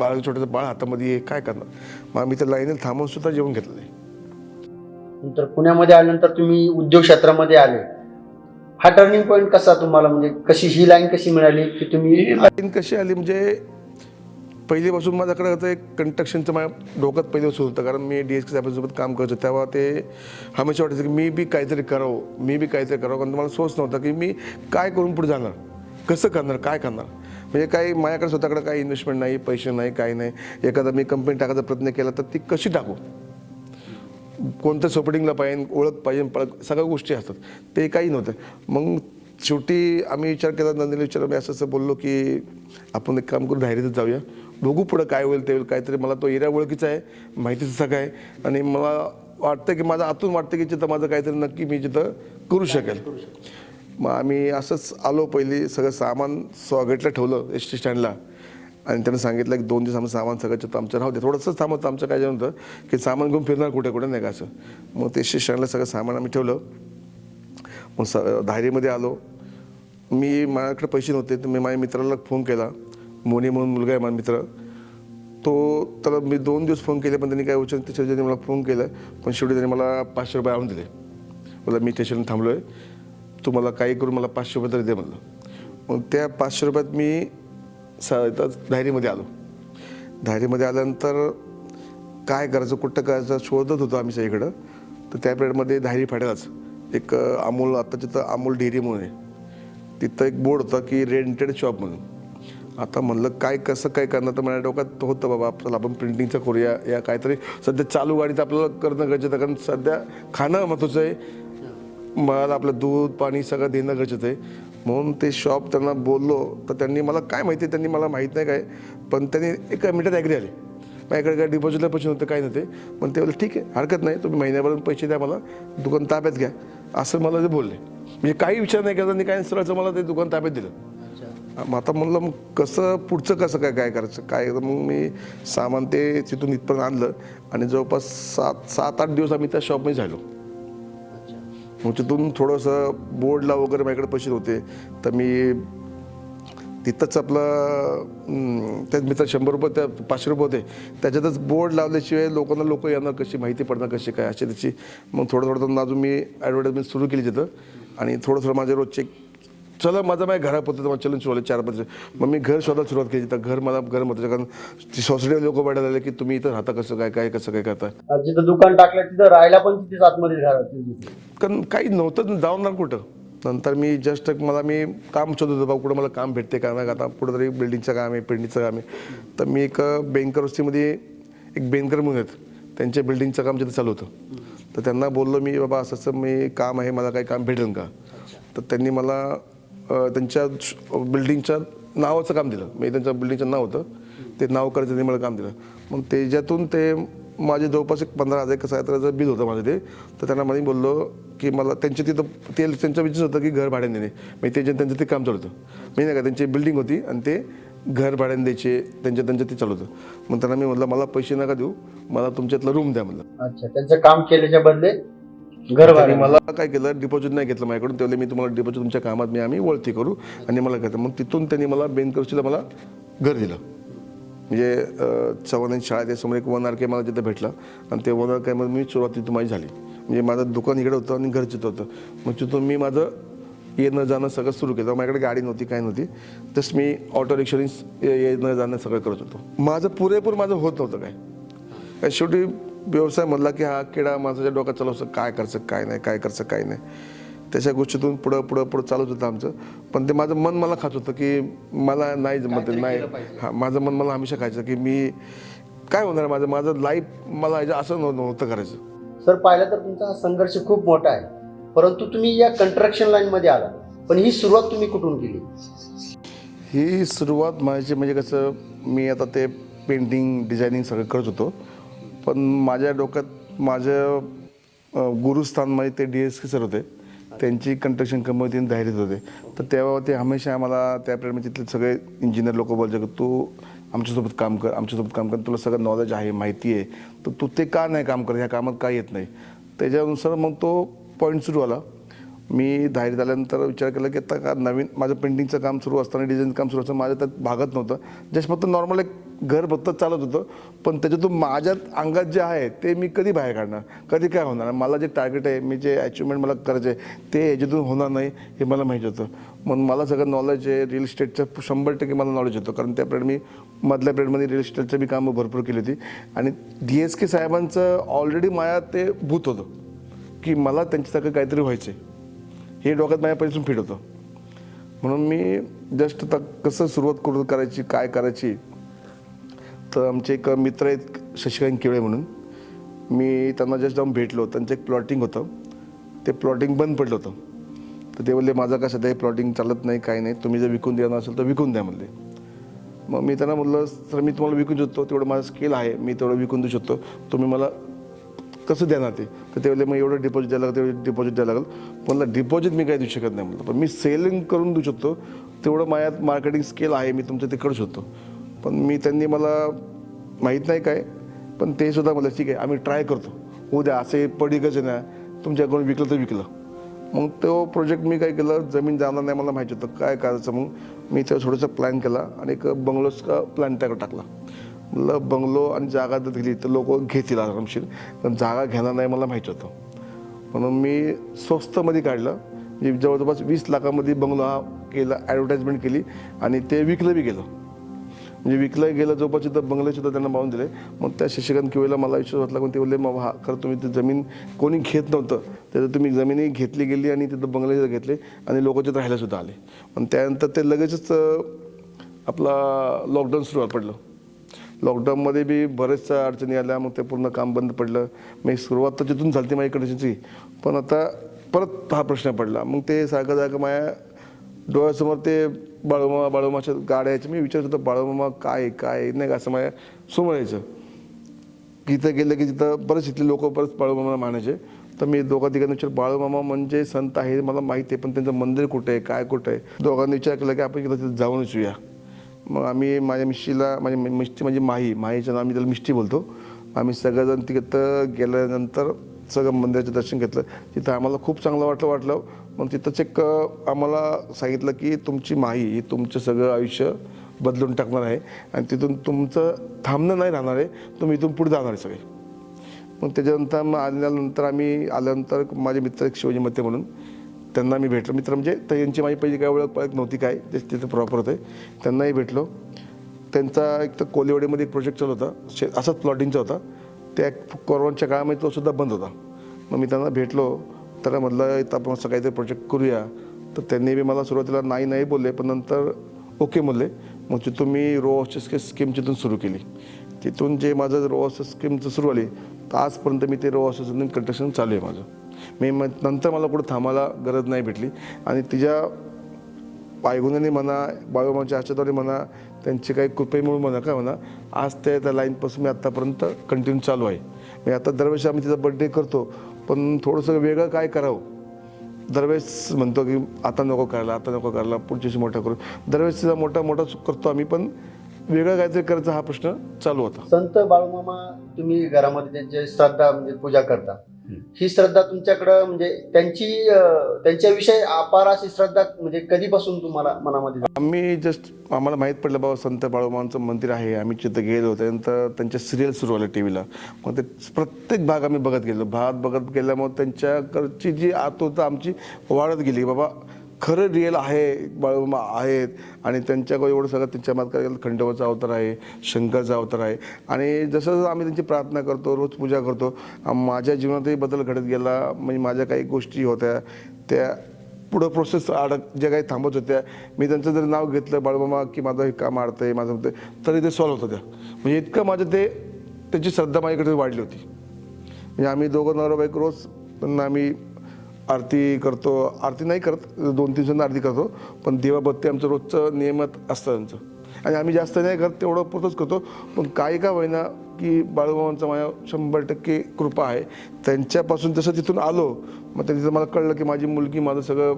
छोटंसं बाळ हातामध्ये आहे, काय करणार. मग आम्ही त्या लाईनीला थांबून सुद्धा जेवण घेतलं आहे.
नंतर पुण्यामध्ये आल्यानंतर तुम्ही उद्योग क्षेत्रामध्ये आले. हा टर्निंग पॉईंट कसा तुम्हाला, म्हणजे कशी ही लाईन कशी मिळाली की तुम्ही
ही लाईन कशी आली म्हणजे पहिलीपासून माझ्याकडे होतं एक कंस्ट्रक्शनचं माझ्या डोक्यात पहिल्यापासून होतं, कारण मी DSK साहेबांसोबत काम करायचो तेव्हा ते हमेशा वाटायचं की मी बी काहीतरी करावं, कारण मला सोच नव्हता की मी काय करून पुढे जाणार, कसं करणार, काय करणार. म्हणजे काही माझ्याकडे स्वतःकडे काही इन्व्हेस्टमेंट नाही, पैसे नाही, काही नाही. एखादा मी कंपनी टाकायचा प्रयत्न केला तर ती कशी टाकू, कोणत्या सपोर्टिंगला पाहिजे, ओळख पाहिजे, सगळ्या गोष्टी असतात, ते काही नव्हतं. मग शेवटी आम्ही विचार केला, नंदिनी विचार, मी असं बोललो की आपण एक काम करू, धायरीतच जाऊया, बघू पुढं काय होईल ते होईल. काहीतरी मला तो एरिया ओळखीचा आहे, माहितीचं सगळं आहे, आणि मला वाटतं की माझं आतून वाटतं की जिथं माझं काहीतरी नक्की मी जिथं करू शकेल. मग आम्ही असंच आलो, पहिली सगळं सामान स्वागतला ठेवलं ST स्टँडला, आणि त्यांना सांगितलं की 2 दिवस आम्ही सामान सगळं आमचं राहू दे. थोडंसं थांबतं, आमचं काय जेवण होतं की सामान घेऊन फिरणार कुठे कुठे नाही का असं. मग ते ST स्टँडला सगळं सामान आम्ही ठेवलं. मग धायरीमध्ये आलो. माझ्याकडे पैसे नव्हते, तर मी माझ्या मित्राला फोन केला, मोनी म्हणून मुलगा आहे माझा मित्र, त्याला मी 2 दिवस फोन केले पण त्यांनी काय उचललं. त्याच्या मला फोन केला, पण शेवटी त्यांनी मला 500 रुपये आणून दिले. मला मी स्टेशनला थांबलो आहे, तू मला काही करून मला 500 रुपये तरी दे म्हणलं. मग त्या 500 रुपयात मी धायरीमध्ये आलो. धायरीमध्ये आल्यानंतर काय करायचं, कुठं करायचं शोधत होतो आम्ही सगळीकडं. तर त्या पिरियडमध्ये धायरी फाट्यालाच एक अमूल, आता तिथं अमूल डेअरी म्हणून आहे, तिथं एक बोर्ड होता की रेंटेड शॉप म्हणून. आता म्हणलं काय कसं काय करणार, तर माझ्या डोक्यात होतं बाबा आपल्याला आपण प्रिंटिंगचं करूया, या काहीतरी सध्या चालू गाडीत आपल्याला करणं गरजेचं आहे, कारण सध्या खाणं महत्त्वाचं आहे, मला आपलं दूध पाणी सगळं देणं गरजेचं आहे. म्हणून ते शॉप त्यांना बोललो, तर त्यांनी मला काय माहिती, त्यांनी मला माहीत नाही काय, पण त्यांनी एका मिनिटात ॲग्री आले. माझ्याकडे काय डिपॉझिटला पैसे नव्हते, काही नव्हते, पण ते बोलले ठीक आहे, हरकत नाही, तुम्ही महिन्याभरात पैसे द्या, मला दुकान ताब्यात घ्या, असं मला ते बोलले. म्हणजे काही विचार नाही केला त्यांनी, काय सरळचं मला ते दुकान ताब्यात दिलं. मग आता म्हणलं मग कसं पुढचं कसं काय करायचं काय. मग मी सामान ते तिथून इथपर्यंत आणलं, आणि जवळपास 7-8 दिवस आम्ही त्या शॉपमध्ये झालो. मग तिथून थोडंसं बोर्डला वगैरे माझ्याकडे पैसे होते, तर मी तिथंच आपलं त्याच मित्र 100 रुपये, त्या 500 रुपये होते, त्याच्यातच बोर्ड लावल्याशिवाय लोक येणार कशी, माहिती पडणार कशी काय अशी त्याची. मग थोडं अजून मी ॲडव्हर्टाईजमेंट सुरू केली तिथं, आणि थोडं माझे रोजचे चला माझं घरापुरतं मला चलन सुरू 4-5. मग मी घर शोधायला सुरुवात केली. तर घर महत्त्वाचं, कारण ती सोसायटी लोक वाटायला लागले की तुम्ही इथं राहता कसं कसं काय करता.
जिथं दुकान टाकलं तिथं राहायला पण तिथेच आतमध्ये घरात,
कारण काही नव्हतं, जाऊन कुठं. नंतर मी मी काम शोधत होतो, कुठं मला काम भेटते का नाही. आता कुठं तरी बिल्डिंगचं काम आहे, पेंटिंगचं काम आहे. तर मी एक बेंकर वस्तीमध्ये एक बेंकर म्हणून आहेत, त्यांच्या बिल्डिंगचं काम तिथं चालू होतं. तर त्यांना बोललो मी, बाबा असं मी काम आहे, मला काही काम भेटेल का. तर त्यांनी मला त्यांच्या बिल्डिंगच्या नावाचं काम दिलं. मी त्यांच्या बिल्डिंगचं नाव होतं, ते नाव करायचं, त्यांनी मला काम दिलं. मग त्याच्यातून ते माझे जवळपास 15,000 कसं आहे त्याचं बिल होतं माझं ते. तर त्यांना मी बोललो की मला त्यांच्या तिथं त्यांचा बिझनेस होता की घर भाड्याने देणे. म्हणजे त्यांचं ते काम चालू होतं. मी नाही का, त्यांची बिल्डिंग होती आणि ते घर भाड्याने द्यायचे, त्यांचं ते चालू होतं. मग त्यांना मी म्हटलं मला पैसे नका देऊ, मला तुमच्यातलं रूम द्या म्हणलं.
अच्छा, त्यांचं काम केल्याच्या बदले घर भाडे.
मला काय केलं, डिपॉझिट नाही घेतलं माझ्याकडून. तेवढे मी तुम्हाला डिपॉझिट तुमच्या कामात आम्ही वळती करू, आणि मला घेतलं. मग तिथून त्यांनी मला बेंकरशीला मला घर दिलं. म्हणजे चव्हाणांची शाळा त्यासमोर एक 1 RK मला तिथं भेटला, आणि ते 1 RK मध्ये मी सुरुवात तिथं माझी झाली. म्हणजे माझं दुकान इकडे होतं आणि घर तिथं होतं. मग तिथून मी माझं येणं जाणं सगळं सुरू केलं. माझ्याकडे गाडी नव्हती, काय नव्हती, तसं मी ऑटो रिक्षाने येणं जाणं सगळं करत होतो. माझं पुरेपूर होत नव्हतं काय. शेवटी व्यवसाय म्हणला की हा किडा माणसाच्या डोक्यात चालवतं, काय करायचं काय नाही. त्याच्या गोष्टीतून पुढं चालत होतं आमचं. पण ते माझं मन मला खात होतं की मला नाही जमत नाही. माझं मन मला हमेशा खायचं की मी काय होणार, माझं लाईफ मला असं नव्हतं करायचं.
सर, पाहिलं तर तुमचा हा संघर्ष खूप मोठा आहे, परंतु तुम्ही या कंस्ट्रक्शन लाईनमध्ये आला. पण ही सुरुवात तुम्ही कुठून केली?
ही सुरुवात माझी म्हणजे कसं, मी आता ते पेंटिंग डिझायनिंग सगळं करत होतो, पण माझ्या डोक्यात माझं गुरुस्थान ते DSK सर होते. त्यांची कंस्ट्रक्शन कंपनी धायरीत होते. तर तेव्हा ते हमेशा आम्हाला त्या पिरियडमध्ये तिथले सगळे इंजिनियर लोक बोलायचे की तू आमच्यासोबत काम कर, आमच्यासोबत काम कर, तुला सगळं नॉलेज आहे, माहिती आहे, तर तू ते का नाही काम करत, ह्या कामात का येत नाही. त्याच्यानुसार मग तो पॉईंट सुरू आला. मी धायरीत आल्यानंतर विचार केला की आता का नवीन माझं पेंटिंगचं काम सुरू असताना, डिझाईनचं काम सुरू असताना माझ्या त्यात भागत नव्हतं. जस्ट फक्त नॉर्मल एक घर फक्त चालत होतं, पण त्याच्यातून माझ्या अंगात जे आहे ते मी कधी बाहेर काढणार, कधी काय होणार. मला जे टार्गेट आहे, मी जे अचिव्हमेंट मला करायचं आहे ते ह्याच्यातून होणार नाही हे मला माहिती होतं. म्हणून मला सगळं नॉलेज आहे रिअल इस्टेटचं 100% मला नॉलेज होतं. कारण त्या पिरियड मी मधल्या पिरियडमध्ये रिअल इस्टेटचं बी कामं भरपूर केली होती. आणि DSK साहेबांचं ऑलरेडी माझ्या ते भूत होतं की मला त्यांच्यासारखं काहीतरी व्हायचं आहे, हे डोक्यात माझ्यापासून फिट होतं. म्हणून मी जस्ट आता कसं सुरुवात करायची, काय करायची, तर आमचे एक मित्र आहेत शशिकांत केवळे म्हणून, मी त्यांना जस्ट जाऊन भेटलो. त्यांचं एक प्लॉटिंग होतं, ते प्लॉटिंग बंद पडलं होतं. तर ते बोलले माझं का सध्या प्लॉटिंग चालत नाही, काही नाही, तुम्ही जर विकून देणार असेल तर विकून द्या म्हणले. मग मी त्यांना म्हटलं सर मी तुम्हाला विकू शकतो, तेवढं माझं स्किल आहे, मी तेवढं विकून देऊ शकतो, तुम्ही मला कसं देणार ते. तर ते बोलले मग एवढं डिपॉझिट द्यायला लागलं, तेवढं डिपॉझिट द्यायला लागलं. म्हणलं डिपॉझिट मी काही देऊ शकत नाही म्हटलं, पण मी सेलिंग करून देऊ शकतो, तेवढं माझ्यात मार्केटिंग स्किल आहे, मी तुमचं ते करू शकतो. पण त्यांनी मला माहीत नाही काय, पण ते सुद्धा मला ठीक आहे आम्ही ट्राय करतो, उद्या असे पडीकच आहे ना, तुमच्याकडून विकलं तर विकलं. मग तो प्रोजेक्ट मी काय केलं, जमीन जाणार नाही मला माहिती होतं काय करायचं. मग मी तेव्हा थोडंसं प्लॅन केला आणि एक बंगलोचा प्लॅन त्याकडे टाकला. म्हणलं बंगलो आणि जागा जर दिली तर लोक घेतील आरामशीर, पण जागा घेणार नाही मला माहिती होतं. म्हणून मी स्वस्तमध्ये काढलं, म्हणजे जवळजवळ 20 लाखामध्ये बंगलो हा केला, ॲडव्हर्टाईजमेंट केली आणि ते विकलं बी गेलं. म्हणजे विकलं गेलं जवळपास तिथं बंगलेसुद्धा त्यांना पाहून दिले. मग त्या शशिकांत किवेला मला विश्वास वाटला, पण ते बोलले मग हा खरं तुम्ही ते जमीन कोणी घेत नव्हतं, त्याचं तुम्ही जमिनी घेतली गेली आणि तिथं बंगले घेतले आणि लोक तिथं राहायलासुद्धा आले. पण त्यानंतर ते लगेचच आपला लॉकडाऊन सुरू पडलं. लॉकडाऊनमध्ये बी बरेचशा अडचणी आल्या, मग ते पूर्ण काम बंद पडलं. मग सुरुवात तर तिथून झाली माझी कडची, पण आता परत हा प्रश्न पडला. मग ते सारखं माझ्या डोळ्यासमोर ते बाळूमाच्या गाड्या यायच्या. मी विचारत होतो बाळूमामा काय काय नाही का, असं माझ्या समोर यायचं. तिथं गेलं की तिथं बरेच इथले लोक परत बाळूमामा मानायचे. तर मी दोघा-तिघांना विचार बाळूमामा म्हणजे संत आहे मला माहिती आहे, पण त्यांचं मंदिर कुठे आहे, काय कुठं आहे. दोघांनी विचार केला की आपण तिथं जाऊनच येऊया. मग आम्ही माझ्या मिस्टीला, मिस्टी म्हणजे माहीचं नाव, आम्ही त्याला मिस्टी बोलतो. आम्ही सगळेजण तिथं गेल्यानंतर सगळं मंदिराचं दर्शन घेतलं. तिथं आम्हाला खूप चांगलं वाटलं. मग तिथंच एक आम्हाला सांगितलं की तुमची माही ही तुमचं सगळं आयुष्य बदलून टाकणार आहे आणि तिथून तुमचं थांबणं नाही राहणार आहे, तुम्ही इथून पुढे जाणार आहे सगळे. मग त्याच्यानंतर आम्ही आल्यानंतर माझे मित्र एक शिवाजी मते म्हणून, त्यांना मी भेटलो. मित्र म्हणजे त्यांची माझी पहिली काय ओळख नव्हती काय, जे तिथे प्रॉपर होते, त्यांनाही भेटलो. त्यांचा एक तर कोलिवाडीमध्ये एक प्रोजेक्ट चालू होता, असाच प्लॉटिंगचा होता. त्या कोरोनाच्या काळामध्ये तो सुद्धा बंद होता. मग मी त्यांना भेटलो, तर म्हटलं इथं आपण असं काहीतरी प्रोजेक्ट करूया. तर त्यांनी बी मला सुरुवातीला नाही बोलले, पण नंतर ओके म्हणले. मग तिथून मी रो हाऊसची स्कीम तिथून सुरू केली. तिथून जे माझं रो हाऊस स्कीमचं सुरू आली, तर आजपर्यंत मी ते रो हाऊसचं कंस्ट्रक्शन चालू आहे माझं. नंतर मला कुठं थांबायला गरज नाही भेटली. आणि तिच्या पायगुण्याने म्हणा, बाळूमाच्या आशीर्वादाने म्हणा, त्यांची काही कृपेमुळे म्हणा काय म्हणा, आज त्या लाईनपासून मी आत्तापर्यंत कंटिन्यू चालू आहे. मी आता दरवेळेस आम्ही तिचा बड्डे करतो, पण थोडंसं वेगळं काय करावं. दरवेळेस म्हणतो की आता नको करायला, पुढच्याशी मोठा करू. दरवेळेस तिचा मोठा करतो आम्ही, पण वेगळं काहीतरी करायचा हा प्रश्न चालू होता.
संत बाळूमामा तुम्ही घरामध्ये त्यांची श्रद्धा म्हणजे पूजा करता, ही श्रद्धा तुमच्याकडं म्हणजे त्यांच्याविषयी अपार अशी श्रद्धा म्हणजे कधीपासून तुम्हाला मनामध्ये
आम्हाला माहीत पडलं बाबा संत बाळूमामांचं मंदिर आहे. आम्ही तिथं गेलो, त्यानंतर त्यांच्या सिरियल सुरू आल्या टीव्हीला. मग ते प्रत्येक भाग आम्ही बघत गेलो. बघत गेल्यामुळे त्यांच्याकडची जी आतुरता आमची वाढत गेली. बाबा खरं रिअल आहे, बाळूमामा आहेत आणि त्यांच्याकडे एवढं सगळं त्यांच्या मात खंडोबाचा अवतार आहे, शंकरचा अवतार आहे. आणि जसं आम्ही त्यांची प्रार्थना करतो, रोज पूजा करतो, माझ्या जीवनातही बदल घडत गेला. म्हणजे माझ्या काही गोष्टी होत्या त्या पुढं प्रोसेस ज्या काही थांबत होत्या, मी त्यांचं जरी नाव घेतलं बाळूमामा की माझं हे काम अडतं आहे, माझं होतं, तरी ते सॉल्व्ह होतं. म्हणजे इतकं माझं त्याची श्रद्धा माझ्याकडे वाढली होती. म्हणजे आम्ही दोघं नवरा बायको रोज त्यांना आम्ही आरती करतो. आरती नाही करत, 2-3 जण आरती करतो, पण दिवाबत्ती आमचं रोजचं नियमित असतं त्यांचं. आणि आम्ही जास्त नाही करत, तेवढं पुरतच करतो. पण काही का होईना की बाळूमामांचा माझ्या 100% कृपा आहे. त्यांच्यापासून जसं तिथून आलो, मग तिथं मला कळलं की माझी मुलगी माझं सगळं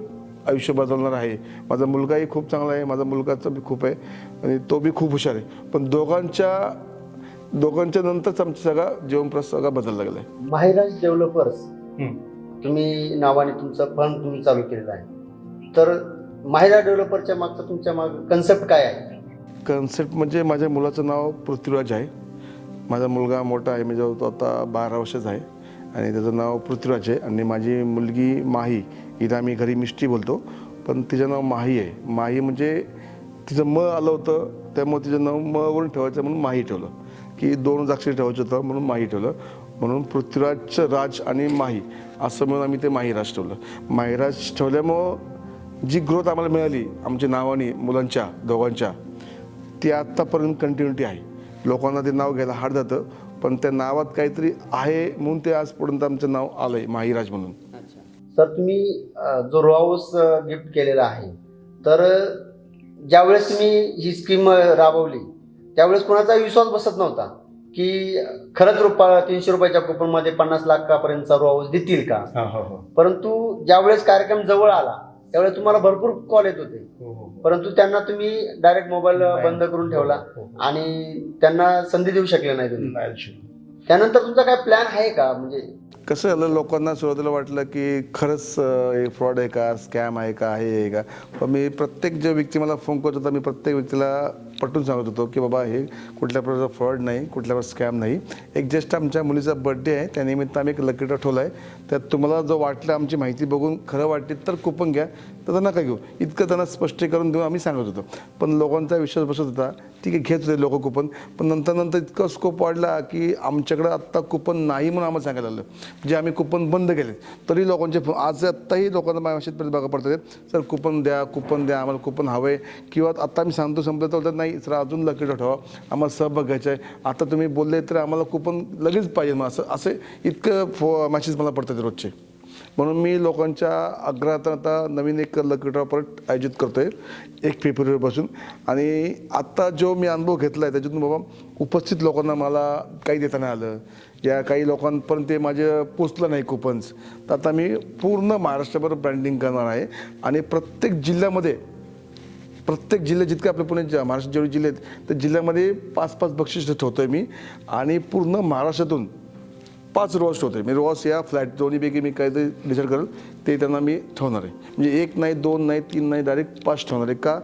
आयुष्य बदलणार आहे. माझा मुलगाही खूप चांगला आहे, माझा मुलगाचं बी खूप आहे आणि तो बी खूप हुशार आहे. पण दोघांच्या नंतरच आमचा सगळा जीवनप्रवास सगळा बदलला गेला आहे.
माहिराज डेव्हलपर्स तुम्ही नावाने तुमचं फंड तुम्ही चालू केलेलं आहे, तर माहिराज डेव्हलपरच्या मागचं तुमच्या माग कन्सेप्ट काय आहे?
कन्सेप्ट म्हणजे माझ्या मुलाचं नाव पृथ्वीराज आहे. माझा मुलगा मोठा आहे, म्हणजे तो आता 12 वर्षाचा आहे आणि त्याचं नाव पृथ्वीराज आहे. आणि माझी मुलगी माही, हिला आम्ही घरी मिष्टी बोलतो, पण तिचं नाव माही आहे. माही म्हणजे तिचं म आलं होतं, त्यामुळे तिचं नाव म वरून ठेवायचं म्हणून माही ठेवलं, की 2 अक्षरी ठेवायचं होतं म्हणून माही ठेवलं. म्हणून पृथ्वीराज राज आणि माही असं म्हणून आम्ही ते माहीराज ठेवलं. माहीराज ठेवल्यामुळं जी ग्रोथ आम्हाला मिळाली आमच्या नावाने मुलांच्या दोघांच्या, ती आत्तापर्यंत कंटिन्युटी आहे. लोकांना ते नाव घ्यायला हार्ड जातं, पण त्या नावात काहीतरी आहे म्हणून ते आजपर्यंत आमचं नाव आलं आहे माहीराज म्हणून.
सर, तुम्ही जो रो हाऊस गिफ्ट केलेला आहे, तर ज्यावेळेस तुम्ही ही स्कीम राबवली त्यावेळेस कोणाचा विश्वास बसत नव्हता की खरंच 300 रुपयाच्या कुपनमध्ये 50 लाखापर्यंतचा रो हाऊस देतील का. परंतु ज्यावेळेस कार्यक्रम जवळ आला त्यावेळेस तुम्हाला भरपूर कॉल येत होते, परंतु त्यांना तुम्ही डायरेक्ट मोबाईल बंद करून ठेवला आणि त्यांना संधी देऊ शकले नाही तुम्ही. त्यानंतर तुमचा काय प्लॅन आहे का? म्हणजे
कसं झालं, लोकांना सुरुवातीला वाटलं की खरंच हे फ्रॉड आहे का, स्कॅम आहे का, हे आहे का. पण मी प्रत्येक जे व्यक्ती मला फोन करत होता, मी प्रत्येक व्यक्तीला पटवून सांगत होतो की बाबा हे कुठल्या प्रकारचा फ्रॉड नाही, कुठल्या प्रकारचा स्कॅम नाही. एक जस्ट आमच्या मुलीचा बर्थडे आहे, त्यानिमित्त आम्ही एक लकी ड्रॉ ठेवला आहे. त्यात तुम्हाला जो वाटलं आमची माहिती बघून खरं वाटते तर कुपन घ्या, तर नका घेऊ, इतकं त्यांना स्पष्टीकरण देऊन आम्ही सांगत होतो. पण लोकांचा विश्वास बसत होता, ठीक आहे घेत होते लोक कुपन. पण नंतर इतका स्कोप वाढला की आमच्याकडं आत्ता कुपन नाही म्हणून आम्हाला सांगायला लागलं. जे आम्ही कुपन बंद केले तरी लोकांचे आज आत्ताही लोकांना माझ्याशी बघा पडतात, सर कुपन द्या आम्हाला कुपन हवं आहे. किंवा आता आम्ही सांगतो संपलं तर बोलतात नाही सर अजून लकी ड्रॉ ठेवा, आम्हाला सहभाग घ्यायचा आहे, आता तुम्ही बोलले तर आम्हाला कुपन लगेच पाहिजे. मग असे इतकं मॅसेज मला पडतात रोजचे. म्हणून मी लोकांच्या आग्रहात आता नवीन एक लकी ड्रॉ परत आयोजित करतो आहे 1 फेब्रुवारीपासून. आणि आत्ता जो मी अनुभव घेतला आहे त्याच्यातून बाबा उपस्थित लोकांना मला काही देता नाही आलं, या काही लोकांपर्यंत ते माझे पोचलं नाही कुपन्स, तर आता मी पूर्ण महाराष्ट्रभर ब्रँडिंग करणार आहे. आणि प्रत्येक जिल्ह्यामध्ये जितके आपले पुणे महाराष्ट्र जेवढे जिल्हे आहेत त्या जिल्ह्यामध्ये 5-5 बक्षीस ठेवतो आहे मी. आणि पूर्ण महाराष्ट्रातून 5 रोज ठेवतो आहे मी. रोज या फ्लॅट दोन्हीपैकी मी काहीतरी डिसाईड करेल ते त्यांना मी ठेवणार आहे. म्हणजे 1 नाही, 2 नाही, 3 नाही, डायरेक्ट 5 ठेवणार आहे. का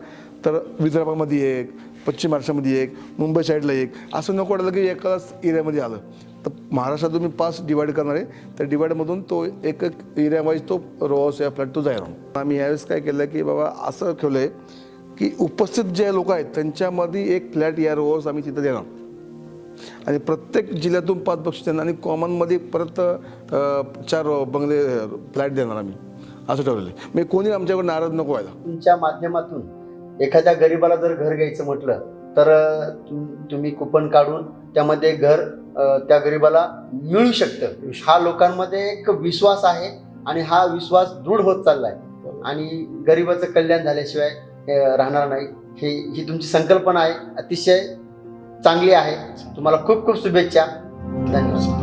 तर विदर्भामध्ये 1, पश्चिम महाराष्ट्रामध्ये 1, मुंबई साईडला 1, असं नको वाटलं की एकाच एरियामध्ये आलं. तर महाराष्ट्रातून मी 5 डिवाईड करणार आहे. त्या डिवाईडमधून तो एक एरिया वाईज तो रोज या फ्लॅट तो जाईल. आम्ही यावेळेस काय केलं की बाबा असं ठेवलं आहे की उपस्थित जे लोक आहेत त्यांच्यामध्ये 1 फ्लॅट या रोज आम्ही तिथं देणार. आणि प्रत्येक जिल्ह्यातून 5 बक्षीस देणार आणि कॉमनमध्ये परत 4 बंगले फ्लॅट देणार आम्ही, असं ठरवलं आहे. म्हणजे कोणी आमच्याकडे नाराज नको व्हायला.
तुमच्या माध्यमातून एखाद्या गरीबाला जर घर घ्यायचं म्हटलं तर तुम्ही कुपन काढून त्यामध्ये घर त्या गरीबाला मिळू शकतं. हा लोकांमध्ये एक विश्वास आहे आणि हा विश्वास दृढ होत चाललाय आणि गरिबाचं कल्याण झाल्याशिवाय राहणार नाही. ही तुमची संकल्पना आहे, अतिशय चांगली आहे. तुम्हाला खूप खूप शुभेच्छा. धन्यवाद.